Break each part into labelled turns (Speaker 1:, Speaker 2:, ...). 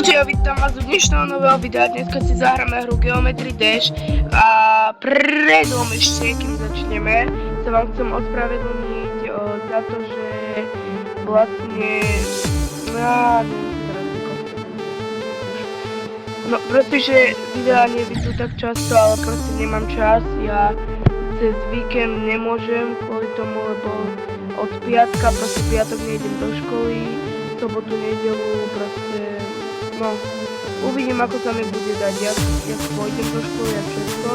Speaker 1: Ľudia, vítam vás u dnešného nového videa. Dneska si zahráme hru Geometry Dash a predom ešte, kým začneme, sa vám chcem ospravedlniť za to, že vlastne... No proste, že videá nevidú tak často, ale proste nemám čas. Ja cez víkend nemôžem kvôli tomu, lebo od piatka, proste piatok nejdem do školy, sobotu, nedeľu, proste, no, uvidím, ako sa mi bude dať, ja pôjdem do školy a všetko,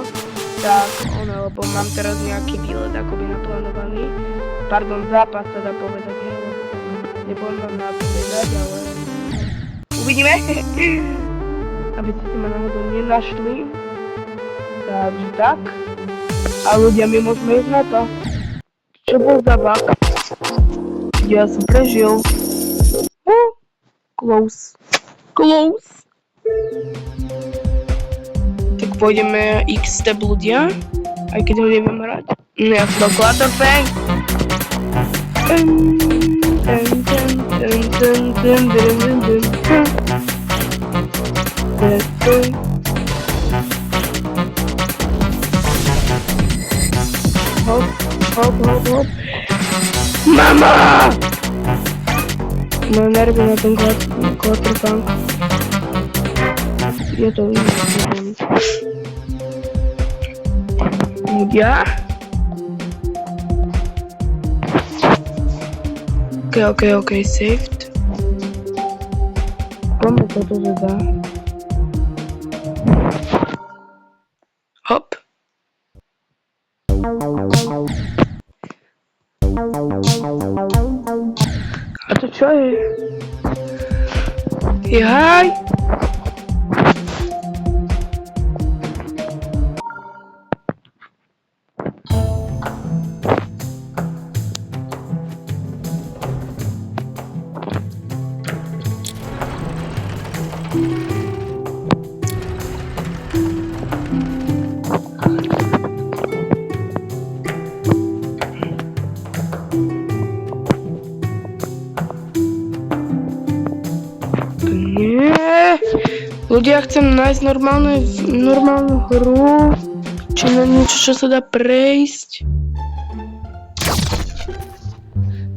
Speaker 1: tak lebo mám teraz nejaký výlet akoby naplánovaný, pardon, zápas sa dá povedať, lebo nebudem vám napovedať, ale uvidíme, aby ste si ma náhodou nenašli, takže tak, a ľudia, my môžeme ísť na to, čo bol za bug, ja som prežil. Close. Tak pôjdeme X-step ľudia, aj keď ho neviem hrať. No ja som Clutterfang. Hop. Mama! Mám nervy na ten Clutterfang. Ja to vidím. Ľudia. OK, saved. Poďme toto zadá. Hop. A to čo je? Jaj! Ľudia, chcem nájsť normálnu hru, či na niečo, čo sa dá prejsť.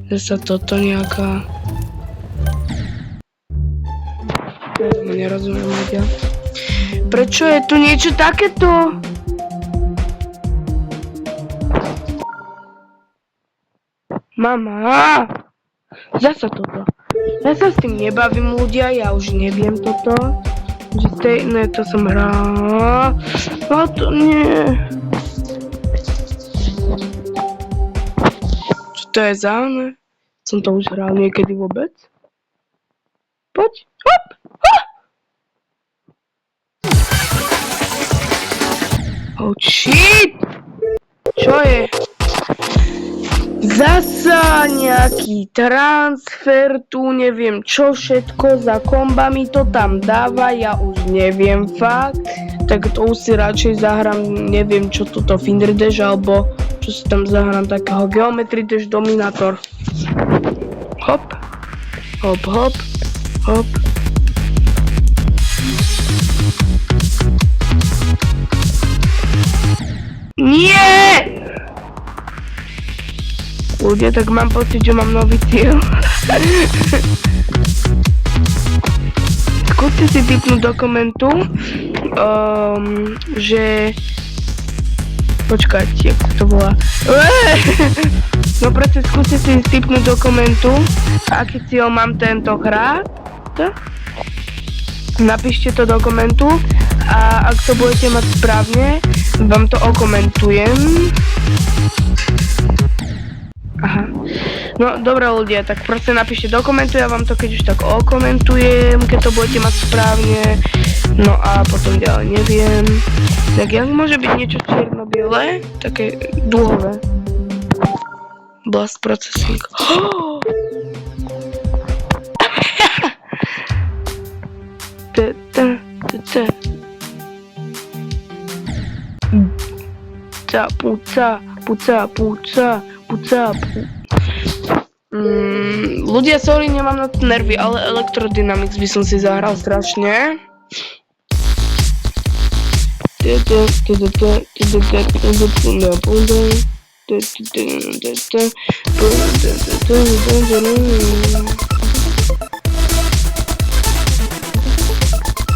Speaker 1: Zasa toto nejaká... Ja tomu nerozumiem, ľudia. Prečo je tu niečo takéto? Mama! Zasa toto. Ja sa s tým nebavím, ľudia, ja už neviem toto. Ne, to som hral. No to nie. Čo to je za ne? Som to už hral niekedy vôbec? Poď, hop! Oh shit! Čo je? Zasa nejaký transfer, tu neviem čo všetko, za kombami to tam dáva, ja už neviem fakt. Tak to už si radšej zahrám, neviem čo toto, Finder Dash, alebo čo si tam zahrám takého Geometry Dash Dominator. Hop. Nie! Ľudia, tak mám pocit, že mám nový cieľ. Skúste si tipnúť do komentu, že... Počkajte, jak to volá. No proste skúste si tipnúť do komentu, aký cieľ mám tentokrát. Napíšte to do komentu a ak to budete mať správne, vám to okomentujem. Aha. No dobré ľudia, tak proste napíšte do komentu, ja vám to keď už tak okomentujem, keď to budete mať správne. No a potom ďalej neviem. Tak jak môže byť niečo čierno-biele? Také dúhové. Blast processing. Puca. Ľudia, sorry, nemám na to nervy, ale Electrodynamics by som si zahral strašne.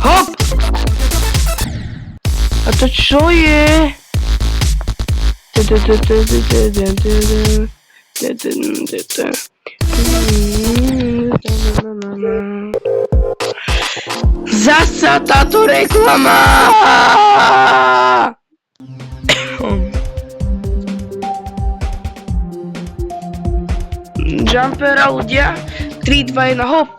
Speaker 1: Hop! A to čo je? Zasa táto reklama! Jumpera, ľudia. 3, 2, 1, hop!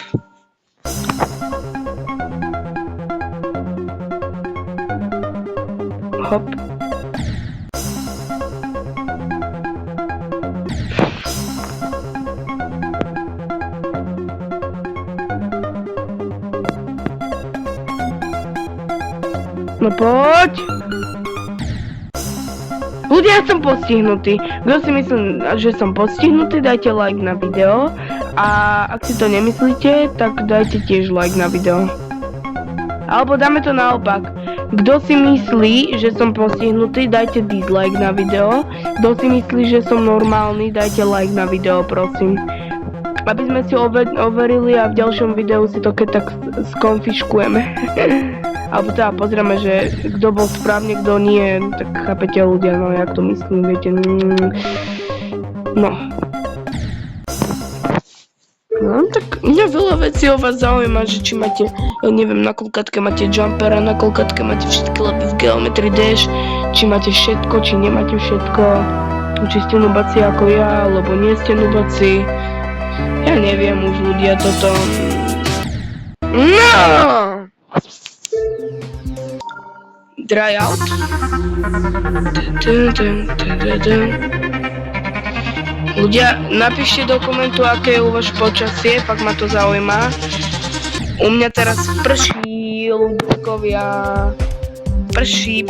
Speaker 1: Hop. No poď! Ľudia, som postihnutý. Kto si myslí, že som postihnutý, dajte like na video. A ak si to nemyslíte, tak dajte tiež like na video. Alebo dáme to naopak. Kto si myslí, že som postihnutý, dajte dislike na video. Kto si myslí, že som normálny, dajte like na video, prosím. Aby sme si overili a v ďalšom videu si to keď tak skonfiškujeme. Alebo teda pozrieme, že kto bol správne, kto nie, tak chápete ľudia, no jak to myslím, viete, no. No, tak mňa veľa vecí o vás zaujíma, že či máte, ja neviem, na koľkátke máte jumpera, na koľkátke máte všetky lepy v Geometry Dash, či máte všetko, či nemáte všetko, či ste nubaci ako ja, alebo nie ste nubaci, ja neviem už ľudia toto. No! Dry out. Ľudia, napíšte do komentu, aké je u vás počasie, fakt ma to zaujíma. U mňa teraz prší, ľudkovia. Prší,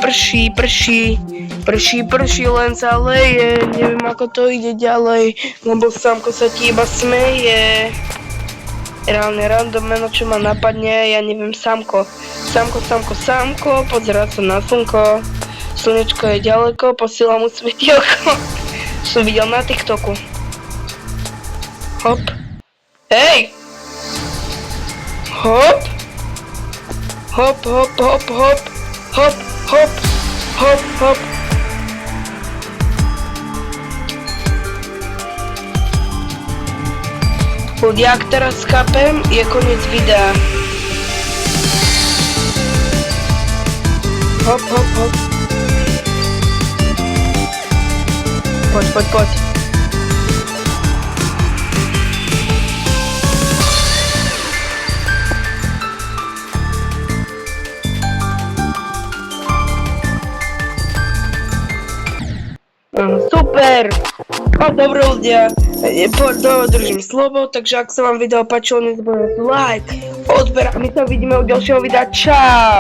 Speaker 1: len sa leje. Neviem, ako to ide ďalej, lebo Samko sa ti iba smeje. Reálne random meno, čo ma napadne, ja neviem, Samko, pozerať sa na slnko, slnečko je ďaleko, posielam mu svetielko, som videl na TikToku. Hop, hej! Hop, hop, hop, hop, hop, hop, hop, hop, hop. Ľudia, ak teraz chápem, je koniec videa. Hop, hop, hop. Poď. Super! Dobre ľudia, dodržím slovo, takže ak sa vám video páčilo, nezabudnite like, odber a my sa vidíme u ďalšieho videa. Čau!